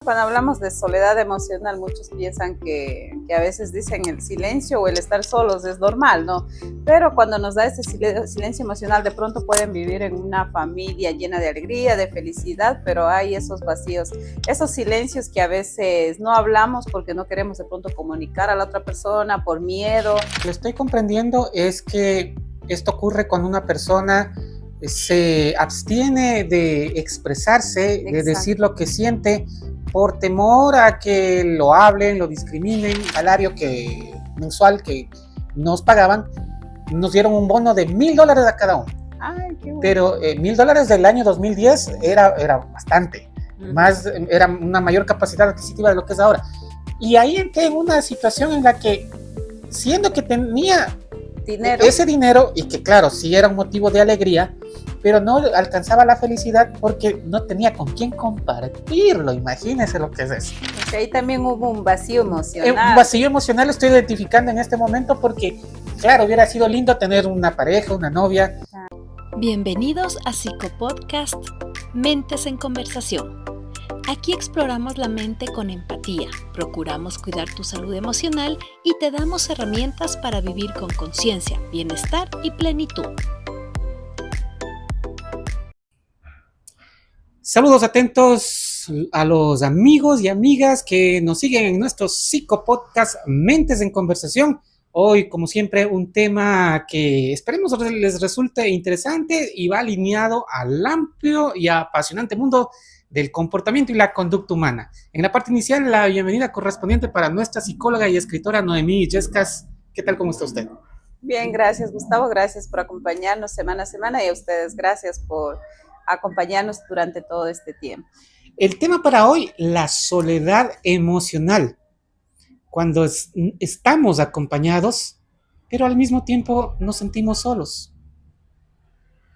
Cuando hablamos de soledad emocional, muchos piensan que a veces dicen el silencio o el estar solos es normal, ¿no? Pero cuando nos da ese silencio emocional, de pronto pueden vivir en una familia llena de alegría, de felicidad, pero hay esos vacíos, esos silencios que a veces no hablamos porque no queremos de pronto comunicar a la otra persona por miedo. Lo que estoy comprendiendo es que esto ocurre cuando una persona se abstiene de expresarse, de decir lo que siente, por temor a que lo hablen, lo discriminen. El salario mensual que nos pagaban, nos dieron un bono de $1,000 a cada uno. Ay, qué bueno. Pero $1,000 del año 2010 era bastante, era una mayor capacidad adquisitiva de lo que es ahora. Y ahí entré en una situación en la que, siendo que tenía ese dinero, y que claro, sí era un motivo de alegría, pero no alcanzaba la felicidad porque no tenía con quién compartirlo. Imagínense lo que es eso. Porque ahí también hubo un vacío emocional. Un vacío emocional lo estoy identificando en este momento porque, claro, hubiera sido lindo tener una pareja, una novia. Bienvenidos a Psicopodcast Mentes en Conversación. Aquí exploramos la mente con empatía, procuramos cuidar tu salud emocional y te damos herramientas para vivir con conciencia, bienestar y plenitud. Saludos atentos a los amigos y amigas que nos siguen en nuestro Psicopodcast Mentes en Conversación. Hoy, como siempre, un tema que esperemos les resulte interesante y va alineado al amplio y apasionante mundo del comportamiento y la conducta humana. En la parte inicial, la bienvenida correspondiente para nuestra psicóloga y escritora Noemí Yescas. ¿Qué tal? ¿Cómo está usted? Bien, gracias Gustavo, gracias por acompañarnos semana a semana y a ustedes gracias por acompañarnos durante todo este tiempo. El tema para hoy, la soledad emocional. Cuando estamos acompañados, pero al mismo tiempo nos sentimos solos.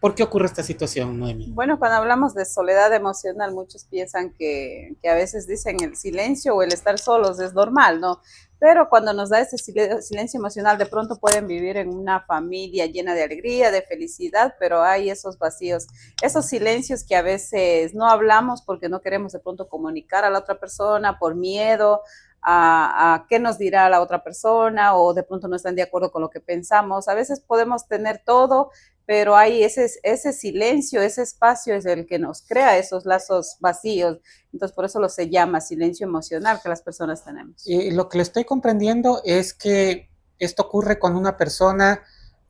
¿Por qué ocurre esta situación, Noemi? Bueno, cuando hablamos de soledad emocional, muchos piensan que a veces dicen el silencio o el estar solos es normal, ¿no? Pero cuando nos da ese silencio emocional, de pronto pueden vivir en una familia llena de alegría, de felicidad, pero hay esos vacíos, esos silencios que a veces no hablamos porque no queremos de pronto comunicar a la otra persona por miedo a qué nos dirá la otra persona o de pronto no están de acuerdo con lo que pensamos. A veces podemos tener todo, pero hay ese silencio, ese espacio es el que nos crea esos lazos vacíos. Entonces, por eso se llama silencio emocional que las personas tenemos. Lo que le estoy comprendiendo es que esto ocurre cuando una persona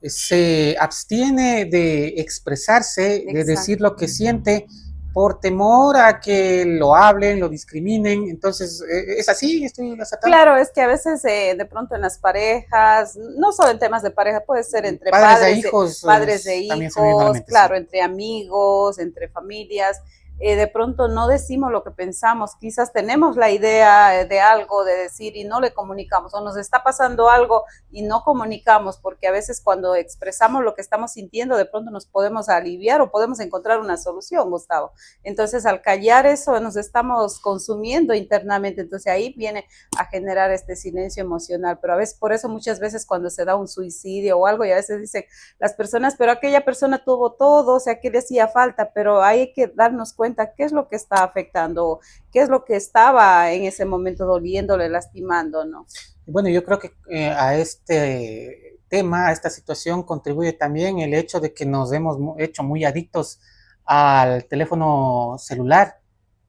se abstiene de expresarse, de decir lo que siente, por temor a que lo hablen, lo discriminen. Entonces, ¿es así? ¿Estoy acertando? Claro, es que a veces de pronto en las parejas, no solo en temas de pareja, puede ser entre padres de hijos, claro, entre amigos, entre familias. De pronto no decimos lo que pensamos, quizás tenemos la idea de algo de decir y no le comunicamos, o nos está pasando algo y no comunicamos, porque a veces cuando expresamos lo que estamos sintiendo, de pronto nos podemos aliviar o podemos encontrar una solución, Gustavo. Entonces, al callar eso, nos estamos consumiendo internamente, entonces ahí viene a generar este silencio emocional, pero a veces, por eso muchas veces cuando se da un suicidio o algo, y a veces dicen las personas, pero aquella persona tuvo todo, o sea, ¿qué le hacía falta? Pero hay que darnos cuenta qué es lo que está afectando, qué es lo que estaba en ese momento doliéndole, lastimando, ¿no? Bueno, yo creo que a este tema, a esta situación contribuye también el hecho de que nos hemos hecho muy adictos al teléfono celular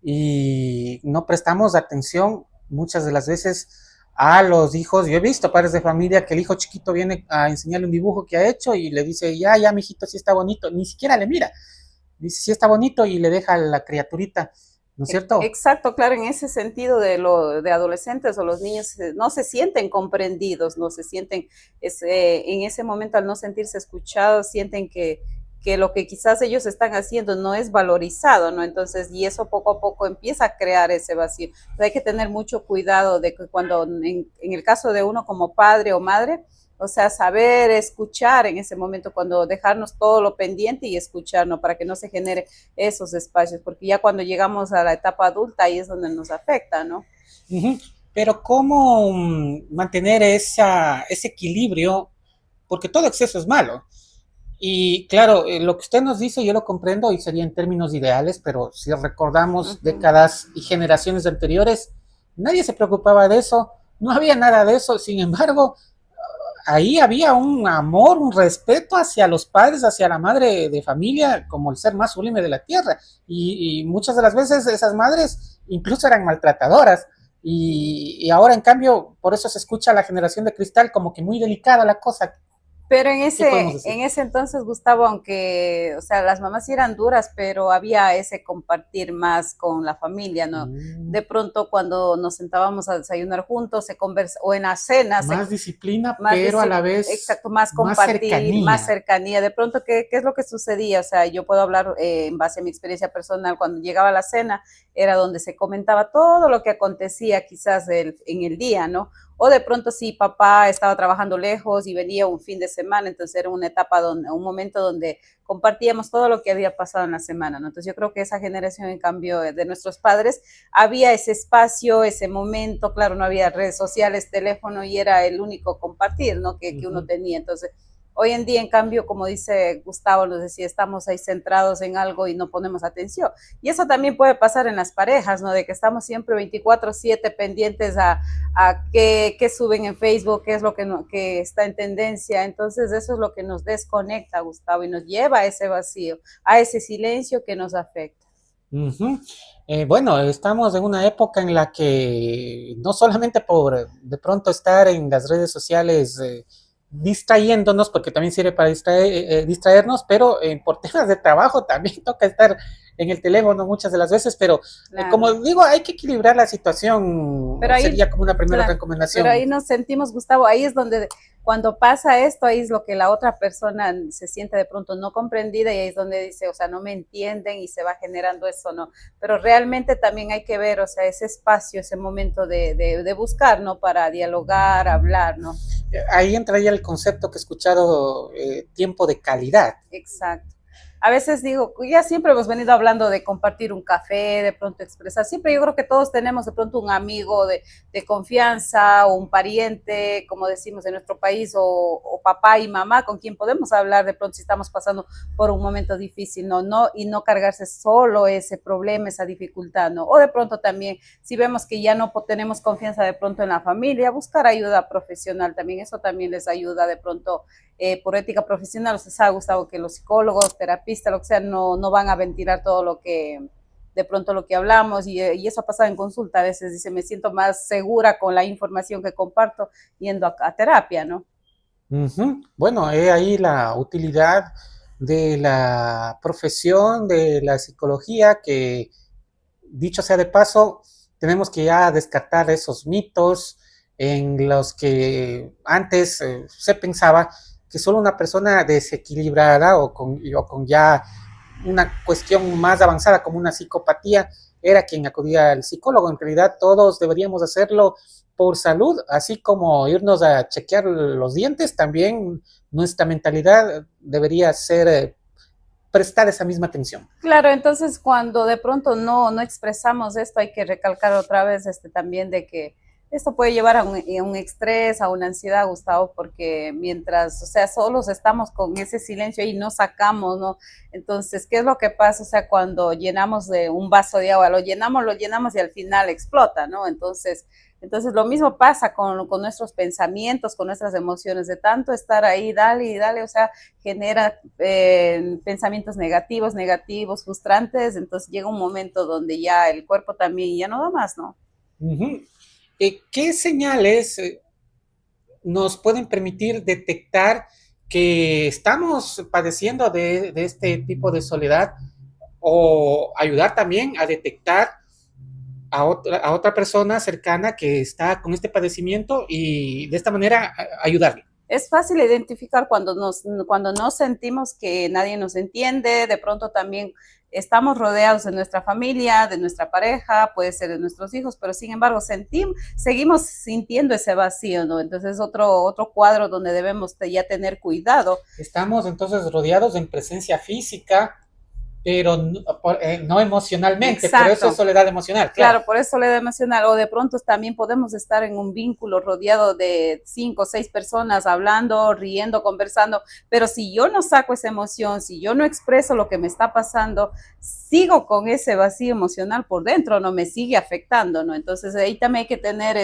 y no prestamos atención muchas de las veces a los hijos. Yo he visto padres de familia que el hijo chiquito viene a enseñarle un dibujo que ha hecho y le dice, ya, mijito, sí está bonito, ni siquiera le mira. Dice, sí está bonito y le deja a la criaturita, ¿no es cierto? Exacto, claro, en ese sentido de adolescentes o los niños no se sienten comprendidos, no se sienten, en ese momento al no sentirse escuchados, sienten que lo que quizás ellos están haciendo no es valorizado, ¿no? Entonces, y eso poco a poco empieza a crear ese vacío. Entonces, hay que tener mucho cuidado de que cuando, en el caso de uno como padre o madre, o sea, saber escuchar en ese momento, cuando dejarnos todo lo pendiente y escucharnos para que no se genere esos espacios, porque ya cuando llegamos a la etapa adulta ahí es donde nos afecta, ¿no? Pero ¿cómo mantener ese equilibrio? Porque todo exceso es malo. Y claro, lo que usted nos dice yo lo comprendo y sería en términos ideales, pero si recordamos décadas y generaciones anteriores, nadie se preocupaba de eso, no había nada de eso. Sin embargo, ahí había un amor, un respeto hacia los padres, hacia la madre de familia, como el ser más sublime de la tierra. Y muchas de las veces esas madres incluso eran maltratadoras. Y ahora, en cambio, por eso se escucha a la generación de cristal como que muy delicada la cosa. Pero en ese entonces, Gustavo, aunque, o sea, las mamás sí eran duras, pero había ese compartir más con la familia, ¿no? De pronto cuando nos sentábamos a desayunar juntos, se conversa, o en las cenas. Más disciplina, pero a la vez exacto, más compartir, más cercanía. De pronto, ¿qué es lo que sucedía? O sea, yo puedo hablar en base a mi experiencia personal. Cuando llegaba la cena, era donde se comentaba todo lo que acontecía quizás en el día, ¿no? O de pronto si papá estaba trabajando lejos y venía un fin de semana, entonces era una etapa, un momento donde compartíamos todo lo que había pasado en la semana, ¿no? Entonces yo creo que esa generación, en cambio, de nuestros padres, había ese espacio, ese momento, claro, no había redes sociales, teléfono, y era el único compartir, ¿no? Que uno tenía. Entonces, hoy en día, en cambio, como dice Gustavo, nos decía, estamos ahí centrados en algo y no ponemos atención. Y eso también puede pasar en las parejas, ¿no? De que estamos siempre 24/7 pendientes a qué suben en Facebook, qué es lo que está en tendencia. Entonces eso es lo que nos desconecta, Gustavo, y nos lleva a ese vacío, a ese silencio que nos afecta. Bueno, estamos en una época en la que no solamente por de pronto estar en las redes sociales distrayéndonos, porque también sirve para distraernos, pero por temas de trabajo también toca estar en el teléfono muchas de las veces, pero claro, como digo, hay que equilibrar la situación, pero ahí, sería como una primera recomendación. Pero ahí nos sentimos, Gustavo, ahí es donde cuando pasa esto, ahí es lo que la otra persona se siente de pronto no comprendida, y ahí es donde dice, o sea, no me entienden, y se va generando eso, ¿no? Pero realmente también hay que ver, o sea, ese espacio, ese momento de buscar, ¿no? Para dialogar, hablar, ¿no? Ahí entraría el concepto que he escuchado, tiempo de calidad. Exacto. A veces digo, ya siempre hemos venido hablando de compartir un café, de pronto expresar, siempre yo creo que todos tenemos de pronto un amigo de confianza, o un pariente, como decimos en nuestro país, o papá y mamá con quien podemos hablar de pronto si estamos pasando por un momento difícil, ¿no? Y no cargarse solo ese problema, esa dificultad, ¿no? O de pronto también, si vemos que ya no tenemos confianza de pronto en la familia, buscar ayuda profesional también, eso también les ayuda de pronto. Por ética profesional, usted sabe, Gustavo, que los psicólogos, terapistas, lo que sea, no van a ventilar todo lo que, de pronto lo que hablamos, y eso ha pasado en consulta. A veces dice, me siento más segura con la información que comparto yendo a terapia, ¿no? Bueno, ahí la utilidad de la profesión de la psicología, que dicho sea de paso, tenemos que ya descartar esos mitos en los que antes se pensaba que solo una persona desequilibrada o con ya una cuestión más avanzada como una psicopatía era quien acudía al psicólogo. En realidad todos deberíamos hacerlo por salud, así como irnos a chequear los dientes, también nuestra mentalidad debería ser prestar esa misma atención. Claro, entonces cuando de pronto no expresamos esto, hay que recalcar otra vez también de que esto puede llevar a un estrés, a una ansiedad, Gustavo, porque mientras, o sea, solos estamos con ese silencio y no sacamos, ¿no? Entonces, ¿qué es lo que pasa? O sea, cuando llenamos de un vaso de agua, lo llenamos y al final explota, ¿no? Entonces lo mismo pasa con nuestros pensamientos, con nuestras emociones, de tanto estar ahí, dale y dale, o sea, genera pensamientos negativos, frustrantes. Entonces llega un momento donde ya el cuerpo también ya no da más, ¿no? ¿Qué señales nos pueden permitir detectar que estamos padeciendo de este tipo de soledad, o ayudar también a detectar a otra persona cercana que está con este padecimiento y de esta manera ayudarle? Es fácil identificar cuando no sentimos que nadie nos entiende. De pronto también estamos rodeados de nuestra familia, de nuestra pareja, puede ser de nuestros hijos, pero sin embargo seguimos sintiendo ese vacío, ¿no? Entonces es otro cuadro donde debemos ya tener cuidado. Estamos entonces rodeados en presencia física, pero no emocionalmente. Exacto. Por eso es soledad emocional. Claro, por eso soledad emocional. O de pronto también podemos estar en un vínculo rodeado de 5 o 6 personas hablando, riendo, conversando, pero si yo no saco esa emoción, si yo no expreso lo que me está pasando, sigo con ese vacío emocional por dentro, no me sigue afectando, ¿no? Entonces ahí también hay que tener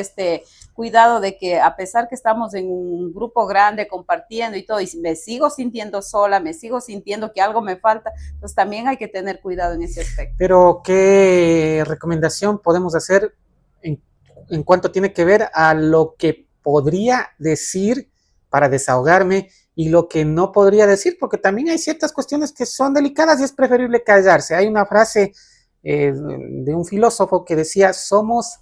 cuidado de que a pesar que estamos en un grupo grande compartiendo y todo, y me sigo sintiendo sola, me sigo sintiendo que algo me falta, pues también hay que tener cuidado en ese aspecto. Pero, ¿qué recomendación podemos hacer en cuanto tiene que ver a lo que podría decir para desahogarme y lo que no podría decir? Porque también hay ciertas cuestiones que son delicadas y es preferible callarse. Hay una frase de un filósofo que decía: somos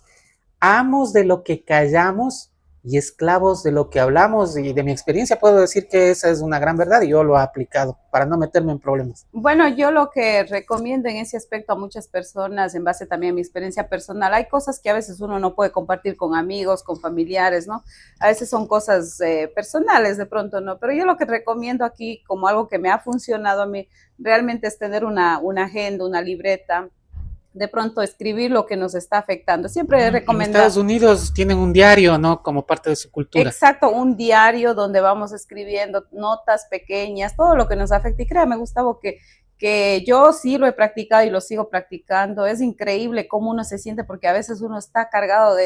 amos de lo que callamos y esclavos de lo que hablamos, y de mi experiencia puedo decir que esa es una gran verdad y yo lo he aplicado para no meterme en problemas. Bueno, yo lo que recomiendo en ese aspecto a muchas personas, en base también a mi experiencia personal, hay cosas que a veces uno no puede compartir con amigos, con familiares, ¿no? A veces son cosas personales de pronto, ¿no? Pero yo lo que recomiendo aquí como algo que me ha funcionado a mí realmente es tener una agenda, una libreta, de pronto escribir lo que nos está afectando. Siempre he recomendado. En Estados Unidos tienen un diario, ¿no? Como parte de su cultura. Exacto, un diario donde vamos escribiendo notas pequeñas, todo lo que nos afecta. Y créame, Gustavo, que yo sí lo he practicado y lo sigo practicando. Es increíble cómo uno se siente, porque a veces uno está cargado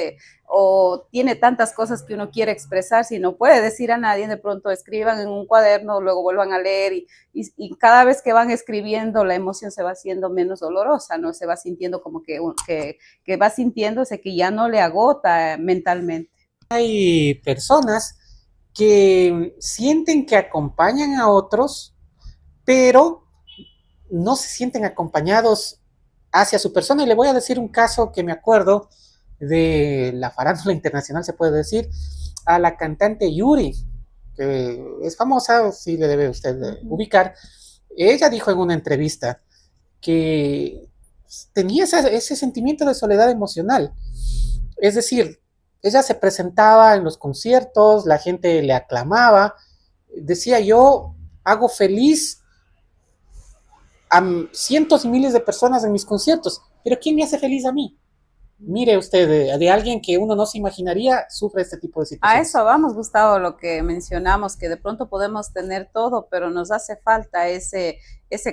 o tiene tantas cosas que uno quiere expresar, si no puede decir a nadie, de pronto escriban en un cuaderno, luego vuelvan a leer y cada vez que van escribiendo la emoción se va haciendo menos dolorosa, ¿no? Se va sintiendo como que va sintiéndose que ya no le agota mentalmente. Hay personas que sienten que acompañan a otros, pero no se sienten acompañados hacia su persona. Y le voy a decir un caso que me acuerdo de la farándula internacional, se puede decir, a la cantante Yuri, que es famosa, sí le debe usted ubicar. Ella dijo en una entrevista que tenía ese sentimiento de soledad emocional. Es decir, ella se presentaba en los conciertos, la gente le aclamaba, decía: yo hago feliz a cientos y miles de personas en mis conciertos, pero ¿quién me hace feliz a mí? Mire usted, de alguien que uno no se imaginaría sufre este tipo de situaciones. A eso vamos, Gustavo, lo que mencionamos, que de pronto podemos tener todo, pero nos hace falta ese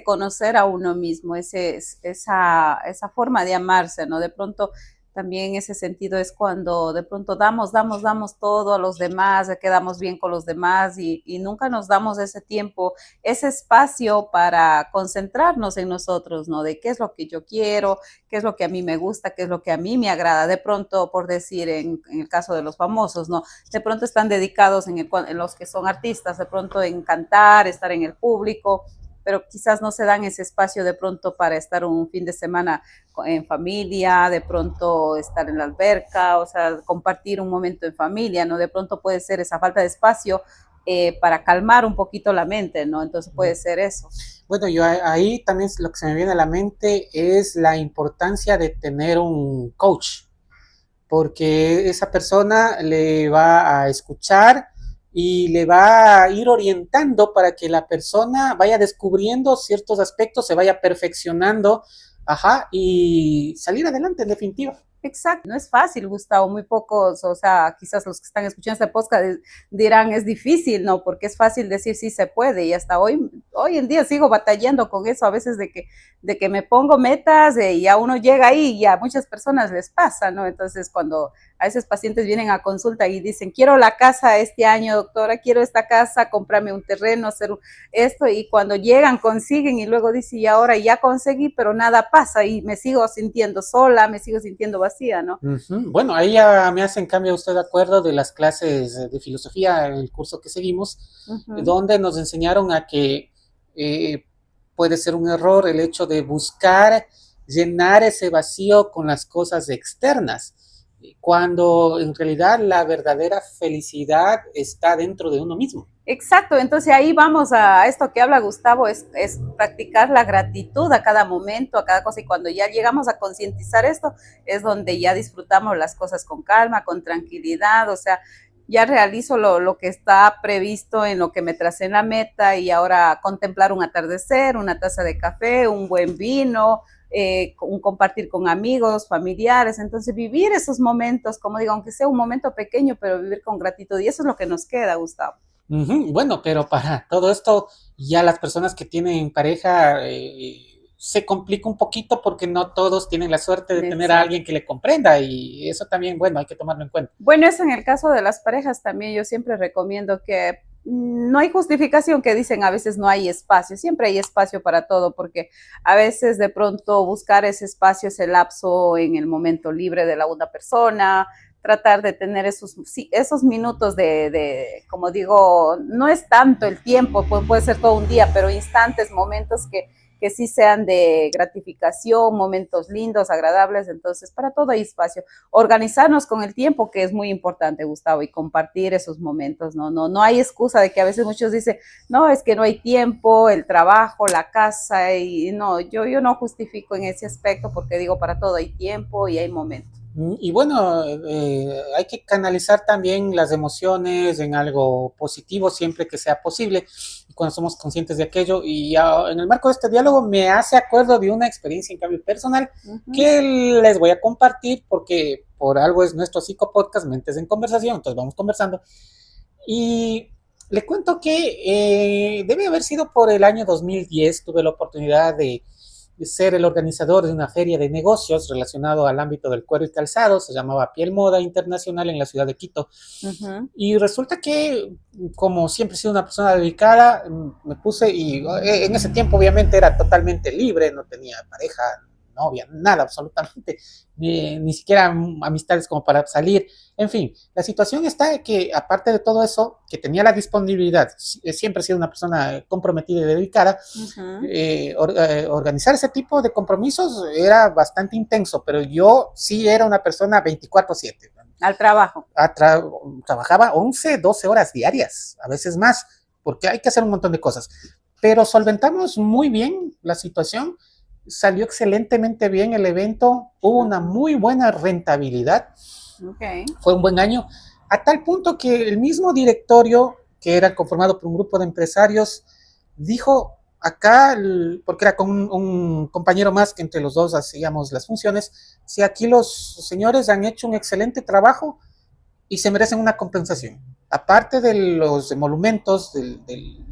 conocer a uno mismo, esa forma de amarse, ¿no? De pronto también ese sentido es cuando de pronto damos todo a los demás, quedamos bien con los demás y nunca nos damos ese tiempo, ese espacio para concentrarnos en nosotros, ¿no? De qué es lo que yo quiero, qué es lo que a mí me gusta, qué es lo que a mí me agrada. De pronto, por decir, en el caso de los famosos, ¿no? De pronto están dedicados en los que son artistas, de pronto en cantar, estar en el público, pero quizás no se dan ese espacio de pronto para estar un fin de semana en familia, de pronto estar en la alberca, o sea, compartir un momento en familia, ¿no? De pronto puede ser esa falta de espacio para calmar un poquito la mente, ¿no? Entonces puede ser eso. Bueno, yo ahí también lo que se me viene a la mente es la importancia de tener un coach, porque esa persona le va a escuchar y le va a ir orientando para que la persona vaya descubriendo ciertos aspectos, se vaya perfeccionando, y salir adelante en definitiva. Exacto, no es fácil, Gustavo, muy pocos, o sea, quizás los que están escuchando este podcast dirán es difícil, ¿no? Porque es fácil decir sí se puede y hasta hoy en día sigo batallando con eso, a veces de que me pongo metas y ya uno llega ahí y a muchas personas les pasa, ¿no? Entonces cuando a veces pacientes vienen a consulta y dicen, quiero la casa este año, doctora, quiero esta casa, cómprame un terreno, hacer esto, y cuando llegan, consiguen, y luego dicen, y ahora ya conseguí, pero nada pasa, y me sigo sintiendo sola, me sigo sintiendo vacía, ¿no? Bueno, ahí ya me hace en cambio usted de acuerdo de las clases de filosofía, el curso que seguimos, donde nos enseñaron a que puede ser un error el hecho de buscar llenar ese vacío con las cosas externas, cuando en realidad la verdadera felicidad está dentro de uno mismo. Exacto, entonces ahí vamos a esto que habla Gustavo, es practicar la gratitud a cada momento, a cada cosa, y cuando ya llegamos a concientizar esto, es donde ya disfrutamos las cosas con calma, con tranquilidad, o sea, ya realizo lo que está previsto en lo que me tracé en la meta y ahora contemplar un atardecer, una taza de café, un buen vino, un compartir con amigos, familiares, entonces vivir esos momentos, como digo, aunque sea un momento pequeño, pero vivir con gratitud y eso es lo que nos queda, Gustavo. Bueno, pero para todo esto, ya las personas que tienen pareja se complica un poquito porque no todos tienen la suerte de tener a alguien que le comprenda y eso también, bueno, hay que tomarlo en cuenta. Bueno, eso en el caso de las parejas también yo siempre recomiendo que no hay justificación que dicen a veces no hay espacio, siempre hay espacio para todo porque a veces de pronto buscar ese espacio, ese lapso en el momento libre de la una persona, tratar de tener esos minutos como digo, no es tanto el tiempo, puede ser todo un día, pero instantes, momentos que sí sean de gratificación, momentos lindos, agradables, entonces para todo hay espacio. Organizarnos con el tiempo, que es muy importante, Gustavo, y compartir esos momentos, no hay excusa de que a veces muchos dicen, no, es que no hay tiempo, el trabajo, la casa, y no, yo no justifico en ese aspecto porque digo, para todo hay tiempo y hay momentos. Y bueno, hay que canalizar también las emociones en algo positivo siempre que sea posible, cuando somos conscientes de aquello. Y en el marco de este diálogo me hace acuerdo de una experiencia en cambio personal que les voy a compartir porque por algo es nuestro psicopodcast Mentes en Conversación, entonces vamos conversando. Y le cuento que debe haber sido por el año 2010, tuve la oportunidad de ser el organizador de una feria de negocios relacionado al ámbito del cuero y calzado, se llamaba Piel Moda Internacional en la ciudad de Quito. Y resulta que, como siempre he sido una persona dedicada, me puse y en ese tiempo obviamente era totalmente libre, no tenía pareja, novia, nada absolutamente, ni siquiera amistades como para salir. En fin, la situación está de que aparte de todo eso, que tenía la disponibilidad, siempre he sido una persona comprometida y dedicada, organizar ese tipo de compromisos era bastante intenso, pero yo sí era una persona 24/7. Al trabajo. Trabajaba 11, 12 horas diarias, a veces más, porque hay que hacer un montón de cosas. Pero solventamos muy bien la situación, salió excelentemente bien el evento, hubo una muy buena rentabilidad, fue un buen año, a tal punto que el mismo directorio, que era conformado por un grupo de empresarios, dijo acá, porque era con un compañero más que entre los dos hacíamos las funciones, si aquí los señores han hecho un excelente trabajo y se merecen una compensación. Aparte de los emolumentos, del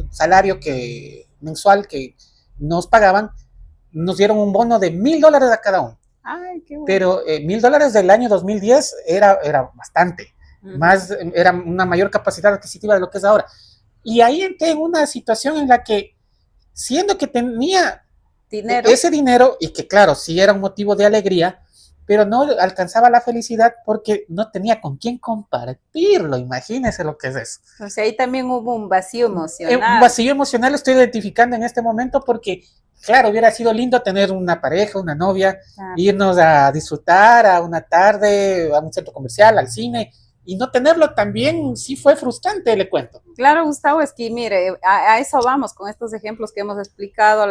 salario mensual que nos pagaban, nos dieron un bono de $1,000 a cada uno. Ay, qué bueno. Pero $1,000 del año 2010 era bastante. Más, era una mayor capacidad adquisitiva de lo que es ahora. Y ahí entré en una situación en la que, siendo que tenía ese dinero, y que claro, sí era un motivo de alegría, pero no alcanzaba la felicidad porque no tenía con quién compartirlo. Imagínense lo que es eso. O sea, ahí también hubo un vacío emocional. Un vacío emocional lo estoy identificando en este momento porque, claro, hubiera sido lindo tener una pareja, una novia, irnos a disfrutar a una tarde, a un centro comercial, al cine, y no tenerlo también sí fue frustrante, le cuento. Claro, Gustavo, es que mire, a eso vamos con estos ejemplos que hemos explicado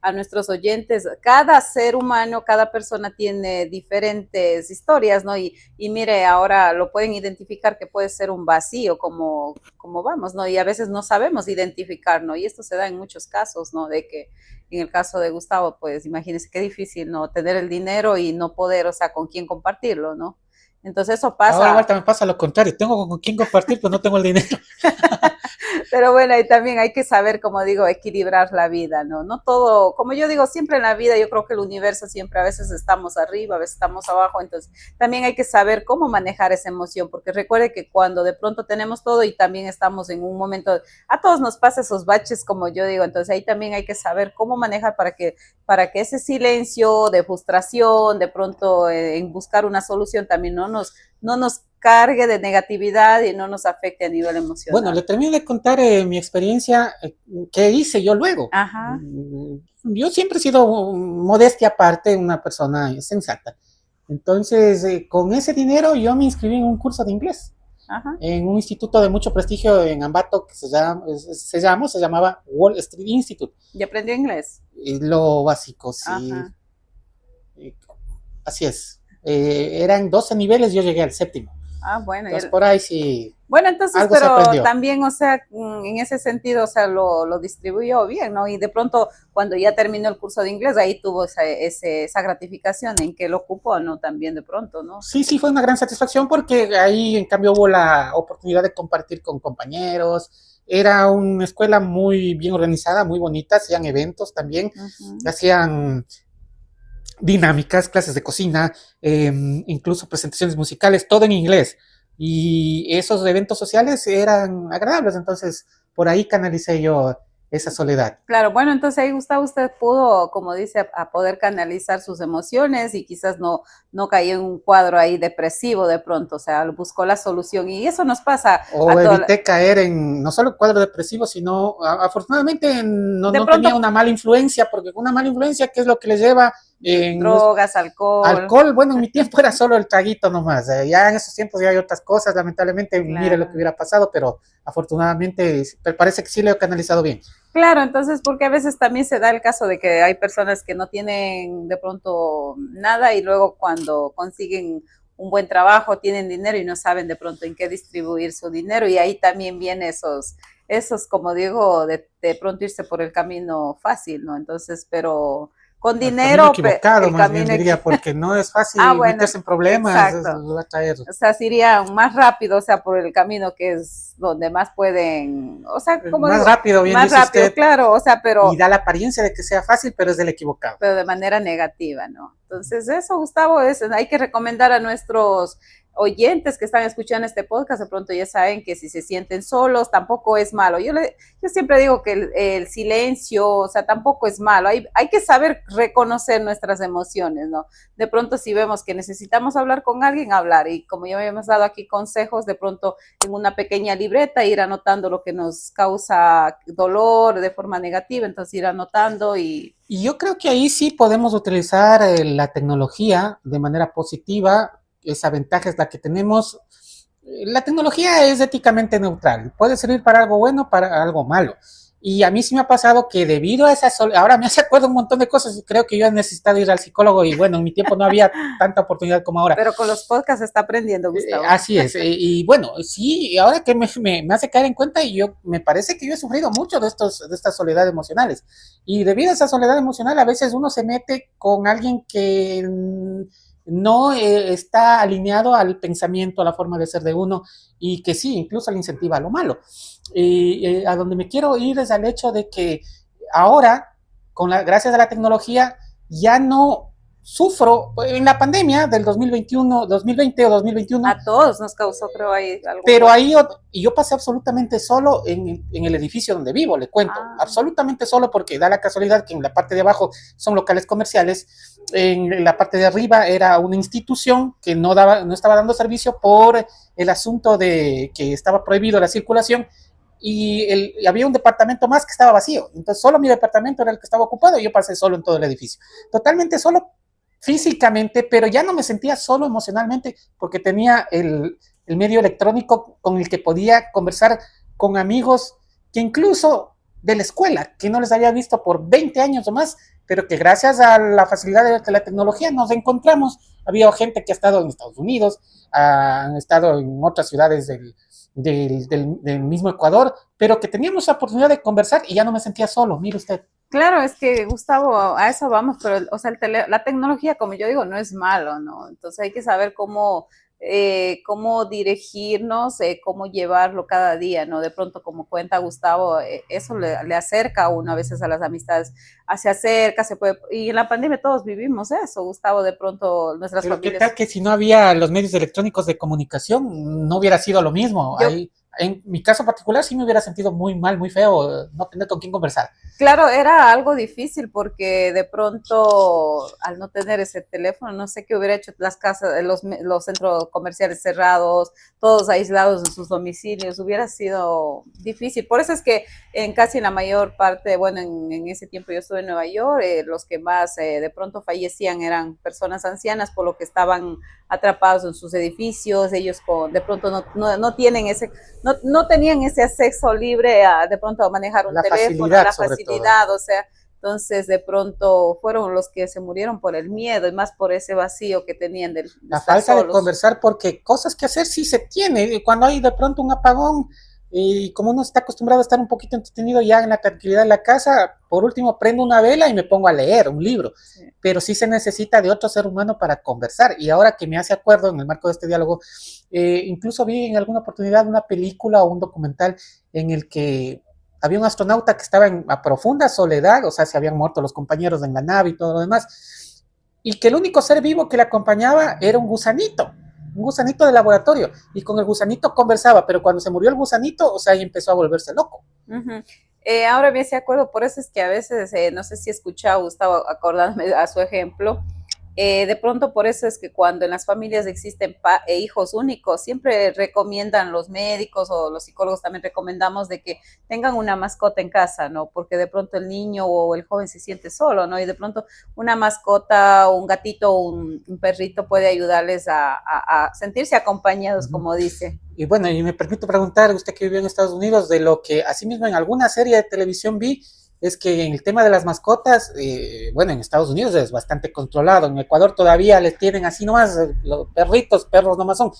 a nuestros oyentes. Cada ser humano, cada persona tiene diferentes historias, ¿no? Y mire, ahora lo pueden identificar que puede ser un vacío, como vamos, ¿no? Y a veces no sabemos identificar, ¿no? Y esto se da en muchos casos, ¿no? De que en el caso de Gustavo, pues imagínense qué difícil, ¿no? Tener el dinero y no poder, o sea, con quién compartirlo, ¿no? Entonces eso pasa. Ahora igual también pasa lo contrario, tengo con quién compartir, pero no tengo el dinero. Pero bueno, y también hay que saber, como digo, equilibrar la vida, ¿no? No todo, como yo digo, siempre en la vida, yo creo que el universo siempre a veces estamos arriba, a veces estamos abajo, entonces también hay que saber cómo manejar esa emoción, porque recuerde que cuando de pronto tenemos todo y también estamos en un momento, a todos nos pasa esos baches, como yo digo, entonces ahí también hay que saber cómo manejar para que ese silencio de frustración, de pronto en buscar una solución también no nos cargue de negatividad y no nos afecte a nivel emocional. Bueno, le termino de contar mi experiencia que hice yo luego. Ajá. Yo siempre he sido, modestia aparte, una persona sensata. Entonces, con ese dinero yo me inscribí en un curso de inglés. Ajá. En un instituto de mucho prestigio en Ambato que se llamaba Wall Street Institute. ¿Y aprendió inglés? Lo básico, sí. Ajá. Así es. Eran 12 niveles, yo llegué al 7º. Bueno. Entonces, por ahí sí. Bueno, entonces, pero también, o sea, en ese sentido, o sea, lo distribuyó bien, ¿no? Y de pronto, cuando ya terminó el curso de inglés, ahí tuvo esa gratificación en que lo ocupó, ¿no? También de pronto, ¿no? Sí, fue una gran satisfacción porque ahí, en cambio, hubo la oportunidad de compartir con compañeros. Era una escuela muy bien organizada, muy bonita, hacían eventos también, hacían dinámicas, clases de cocina, incluso presentaciones musicales, todo en inglés. Y esos eventos sociales eran agradables, entonces por ahí canalicé yo esa soledad. Claro, bueno, entonces ahí, Gustavo, usted pudo, como dice, a poder canalizar sus emociones y quizás no cayó en un cuadro ahí depresivo de pronto, o sea, buscó la solución y eso nos pasa. O evité caer en no solo cuadro depresivo, sino afortunadamente no tenía una mala influencia, porque una mala influencia, ¿qué es lo que le lleva? Drogas, alcohol. Alcohol, bueno, en mi tiempo era solo el traguito nomás. Ya en esos tiempos ya hay otras cosas, lamentablemente, claro. Mire lo que hubiera pasado, pero afortunadamente parece que sí lo he canalizado bien. Claro, entonces, porque a veces también se da el caso de que hay personas que no tienen de pronto nada y luego cuando consiguen un buen trabajo, tienen dinero y no saben de pronto en qué distribuir su dinero y ahí también vienen esos como digo, de pronto irse por el camino fácil, ¿no? Entonces, pero con dinero, el camino equivocado, más bien diría, porque no es fácil meterse en problemas, exacto. Va a traer. O sea, se iría más rápido, o sea, por el camino que es donde más pueden, o sea, como más digo, rápido, bien más dice rápido, usted, claro, o sea, pero y da la apariencia de que sea fácil, pero es del equivocado. Pero de manera negativa, ¿no? Entonces, eso, Gustavo, hay que recomendar a nuestros oyentes que están escuchando este podcast, de pronto ya saben que si se sienten solos, tampoco es malo. Yo siempre digo que el silencio, o sea, tampoco es malo. Hay que saber reconocer nuestras emociones, ¿no? De pronto si vemos que necesitamos hablar con alguien, hablar. Y como ya hemos dado aquí consejos, de pronto en una pequeña libreta ir anotando lo que nos causa dolor de forma negativa, entonces ir anotando y yo creo que ahí sí podemos utilizar la tecnología de manera positiva. Esa ventaja es la que tenemos. La tecnología es éticamente neutral. Puede servir para algo bueno, para algo malo. Y a mí sí me ha pasado que debido a esa ahora me hace acuerdo un montón de cosas y creo que yo he necesitado ir al psicólogo y bueno, en mi tiempo no había tanta oportunidad como ahora. Pero con los podcasts se está aprendiendo, Gustavo. Así es. Y bueno, sí, ahora que me hace caer en cuenta y me parece que yo he sufrido mucho de estas soledades emocionales. Y debido a esa soledad emocional, a veces uno se mete con alguien que no está alineado al pensamiento, a la forma de ser de uno y que sí, incluso le incentiva a lo malo. A donde me quiero ir es al hecho de que ahora, gracias a la tecnología, ya no sufro. En la pandemia del 2020 o 2021. A todos nos causó, creo, ahí algo. Pero ahí yo pasé absolutamente solo en el edificio donde vivo, le cuento. Absolutamente solo porque da la casualidad que en la parte de abajo son locales comerciales, en la parte de arriba era una institución que no estaba dando servicio por el asunto de que estaba prohibido la circulación. Y había un departamento más que estaba vacío. Entonces solo mi departamento era el que estaba ocupado y yo pasé solo en todo el edificio. Totalmente solo físicamente, pero ya no me sentía solo emocionalmente porque tenía el medio electrónico con el que podía conversar con amigos que incluso de la escuela, que no les había visto por 20 años o más, pero que gracias a la facilidad de la tecnología nos encontramos. Había gente que ha estado en Estados Unidos, han estado en otras ciudades del mismo Ecuador, pero que teníamos la oportunidad de conversar y ya no me sentía solo, mire usted. Claro, es que, Gustavo, a eso vamos, pero, o sea, la tecnología, como yo digo, no es malo, ¿no? Entonces hay que saber cómo dirigirnos, cómo llevarlo cada día, ¿no? De pronto, como cuenta Gustavo, eso le acerca a uno a veces a las amistades, se acerca, se puede, y en la pandemia todos vivimos eso, Gustavo, de pronto nuestras Pero familias. ¿qué tal que si no había los medios electrónicos de comunicación, no hubiera sido lo mismo? En mi caso particular sí me hubiera sentido muy mal, muy feo, no tener con quién conversar. Claro, era algo difícil porque de pronto, al no tener ese teléfono, no sé qué hubiera hecho las casas, los centros comerciales cerrados, todos aislados en sus domicilios, hubiera sido difícil. Por eso es que casi en la mayor parte, bueno, en ese tiempo yo estuve en Nueva York, los que más de pronto fallecían eran personas ancianas por lo que estaban atrapados en sus edificios, ellos de pronto no tienen no tenían ese acceso libre de pronto a manejar un teléfono, la facilidad, o sea, Entonces, de pronto fueron los que se murieron por el miedo y más por ese vacío que tenían de la falta solos. De conversar, porque cosas que hacer sí se tiene. Cuando hay de pronto un apagón, y como uno está acostumbrado a estar un poquito entretenido ya en la tranquilidad de la casa, por último prendo una vela y me pongo a leer un libro. Sí. Pero sí se necesita de otro ser humano para conversar. Y ahora que me hace acuerdo en el marco de este diálogo, incluso vi en alguna oportunidad una película o un documental en el que había un astronauta que estaba en a profunda soledad, o sea, se habían muerto los compañeros en la nave y todo lo demás, y que el único ser vivo que le acompañaba era un gusanito de laboratorio, y con el gusanito conversaba, pero cuando se murió el gusanito, o sea, ahí empezó a volverse loco. Ahora me hace acuerdo, por eso es que a veces, no sé si he escuchado, Gustavo, acordándome a su ejemplo, de pronto por eso es que cuando en las familias existen hijos únicos, siempre recomiendan los médicos o los psicólogos también recomendamos de que tengan una mascota en casa, ¿no? Porque de pronto el niño o el joven se siente solo, ¿no? Y de pronto una mascota, un gatito o un perrito puede ayudarles a sentirse acompañados, como dice. Y bueno, y me permito preguntar, usted que vivió en Estados Unidos, de lo que asimismo en alguna serie de televisión vi, es que en el tema de las mascotas, bueno, en Estados Unidos es bastante controlado, en Ecuador todavía les tienen así nomás, los perros nomás son,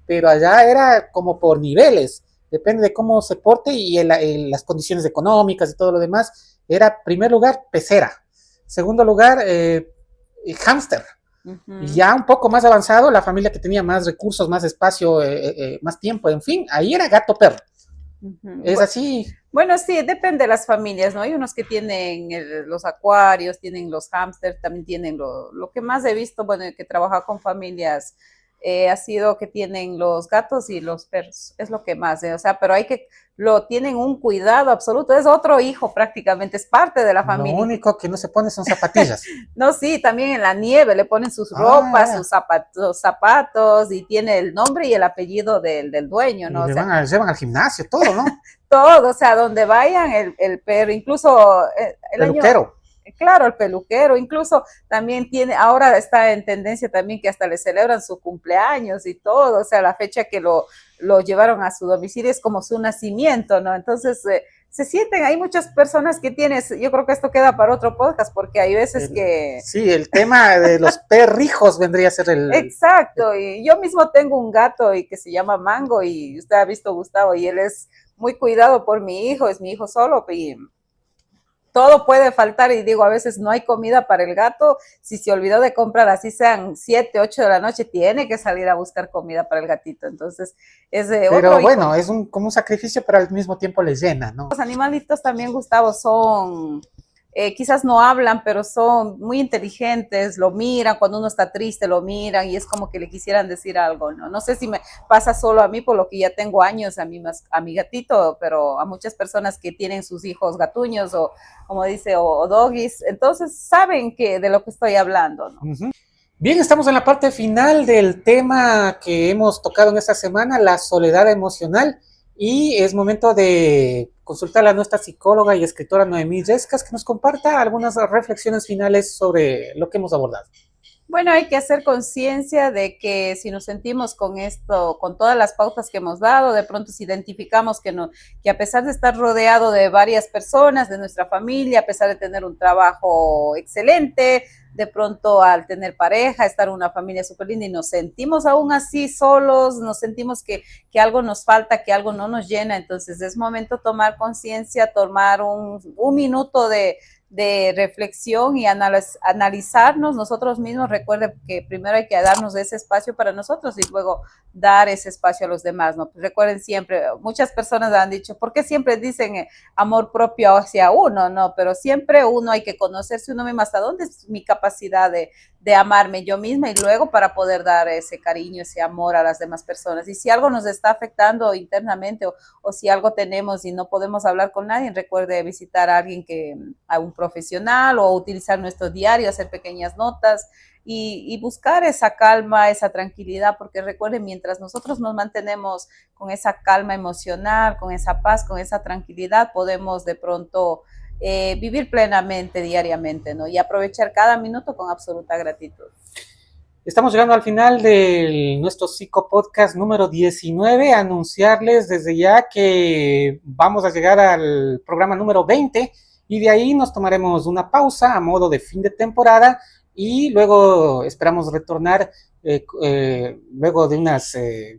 pero allá era como por niveles, depende de cómo se porte y las condiciones económicas y todo lo demás, era primer lugar pecera, segundo lugar hámster, y ya un poco más avanzado, la familia que tenía más recursos, más espacio, más tiempo, en fin, ahí era gato perro. Es así. Bueno, sí, depende de las familias, ¿no? Hay unos que tienen los acuarios, tienen los hámsters, también tienen lo que más he visto, bueno, que trabaja con familias, ha sido que tienen los gatos y los perros, es lo que más, o sea, pero tienen un cuidado absoluto, es otro hijo prácticamente, es parte de la familia. Lo único que no se pone son zapatillas. No, sí, también en la nieve le ponen sus ropas, sus zapatos, y tiene el nombre y el apellido del dueño, ¿no? Y llevan al gimnasio, todo, ¿no? Todo, o sea, donde vayan el perro, incluso el peluquero. Claro, el peluquero, incluso también ahora está en tendencia también que hasta le celebran su cumpleaños y todo, o sea, la fecha que lo llevaron a su domicilio es como su nacimiento, ¿no? Entonces, se sienten, hay muchas personas que yo creo que esto queda para otro podcast, porque hay veces que... Sí, el tema de los perrijos vendría a ser el... Exacto, y yo mismo tengo un gato y que se llama Mango, y usted ha visto, Gustavo, y él es muy cuidado por mi hijo, es mi hijo solo, y todo puede faltar, y digo, a veces no hay comida para el gato, si se olvidó de comprar, así sean 7, 8 de la noche, tiene que salir a buscar comida para el gatito, entonces pero bueno, es como un sacrificio, pero al mismo tiempo les llena, ¿no? Los animalitos también, Gustavo, son... quizás no hablan, pero son muy inteligentes, lo miran, cuando uno está triste lo miran y es como que le quisieran decir algo, ¿no? No sé si me pasa solo a mí, por lo que ya tengo años, a mi gatito, pero a muchas personas que tienen sus hijos gatuños o, como dice, o doggies, entonces saben de lo que estoy hablando, ¿no? Uh-huh. Bien, estamos en la parte final del tema que hemos tocado en esta semana, la soledad emocional. Y es momento de consultar a nuestra psicóloga y escritora Noemí Yescas, que nos comparta algunas reflexiones finales sobre lo que hemos abordado. Bueno, hay que hacer conciencia de que si nos sentimos con esto, con todas las pautas que hemos dado, de pronto si identificamos que a pesar de estar rodeado de varias personas, de nuestra familia, a pesar de tener un trabajo excelente, de pronto al tener pareja, estar en una familia súper linda y nos sentimos aún así solos, nos sentimos que algo nos falta, que algo no nos llena, entonces es momento tomar conciencia, tomar un minuto de reflexión y analizarnos nosotros mismos. Recuerde que primero hay que darnos ese espacio para nosotros y luego dar ese espacio a los demás, ¿no? Pues recuerden siempre, muchas personas han dicho, ¿por qué siempre dicen amor propio hacia uno? No, pero siempre uno hay que conocerse uno mismo, hasta dónde es mi capacidad de amarme yo misma y luego para poder dar ese cariño, ese amor a las demás personas. Y si algo nos está afectando internamente o si algo tenemos y no podemos hablar con nadie, recuerde visitar a alguien a un profesional o utilizar nuestro diario, hacer pequeñas notas y buscar esa calma, esa tranquilidad, porque recuerden, mientras nosotros nos mantenemos con esa calma emocional, con esa paz, con esa tranquilidad, podemos de pronto vivir plenamente diariamente, ¿no? Y aprovechar cada minuto con absoluta gratitud. Estamos llegando al final de nuestro psicopodcast número 19. Anunciarles desde ya que vamos a llegar al programa número 20 y de ahí nos tomaremos una pausa a modo de fin de temporada y luego esperamos retornar luego de unas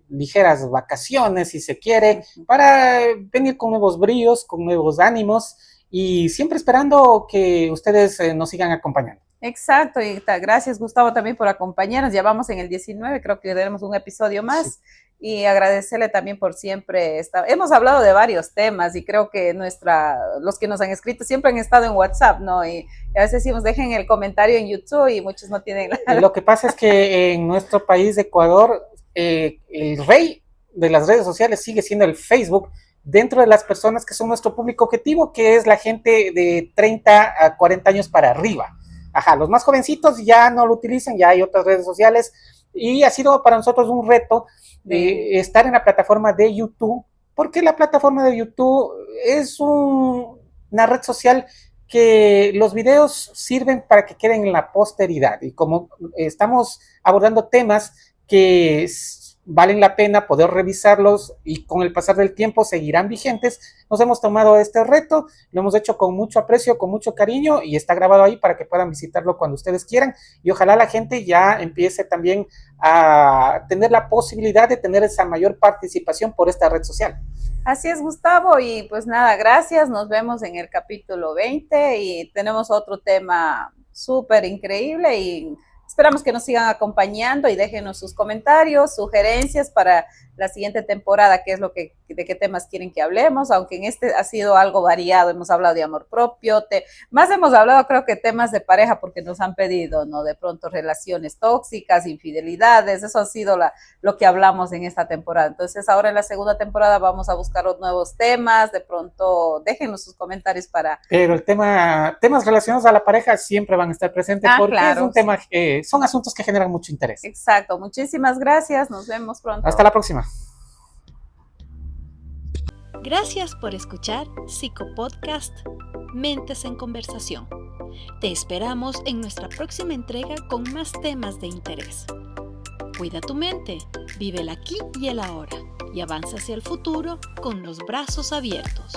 ligeras vacaciones, si se quiere, para venir con nuevos bríos, con nuevos ánimos y siempre esperando que ustedes nos sigan acompañando. Exacto, y gracias Gustavo también por acompañarnos, ya vamos en el 19, creo que tenemos un episodio más. Sí. Y agradecerle también por siempre hemos hablado de varios temas y creo que los que nos han escrito siempre han estado en WhatsApp, ¿no? Y a veces decimos, dejen el comentario en YouTube y muchos no tienen nada. Lo que pasa es que en nuestro país de Ecuador, el rey de las redes sociales sigue siendo el Facebook, dentro de las personas que son nuestro público objetivo, que es la gente de 30 a 40 años para arriba. Ajá, los más jovencitos ya no lo utilizan, ya hay otras redes sociales y ha sido para nosotros un reto estar en la plataforma de YouTube, porque la plataforma de YouTube es una red social que los videos sirven para que queden en la posteridad y como estamos abordando temas que valen la pena poder revisarlos y con el pasar del tiempo seguirán vigentes, nos hemos tomado este reto, lo hemos hecho con mucho aprecio, con mucho cariño y está grabado ahí para que puedan visitarlo cuando ustedes quieran y ojalá la gente ya empiece también a tener la posibilidad de tener esa mayor participación por esta red social. Así es, Gustavo, y pues nada, gracias, nos vemos en el capítulo 20 y tenemos otro tema súper increíble y esperamos que nos sigan acompañando y déjenos sus comentarios, sugerencias para la siguiente temporada, de qué temas quieren que hablemos, aunque en este ha sido algo variado, hemos hablado de amor propio, más hemos hablado creo que temas de pareja porque nos han pedido, ¿no? De pronto relaciones tóxicas, infidelidades, eso ha sido lo que hablamos en esta temporada. Entonces ahora en la segunda temporada vamos a buscar los nuevos temas, de pronto déjenos sus comentarios para... Pero temas relacionados a la pareja siempre van a estar presentes porque claro, es un tema, son asuntos que generan mucho interés. Exacto, muchísimas gracias, nos vemos pronto. Hasta la próxima. Gracias por escuchar Psicopodcast Mentes en Conversación. Te esperamos en nuestra próxima entrega con más temas de interés. Cuida tu mente, vive el aquí y el ahora y avanza hacia el futuro con los brazos abiertos.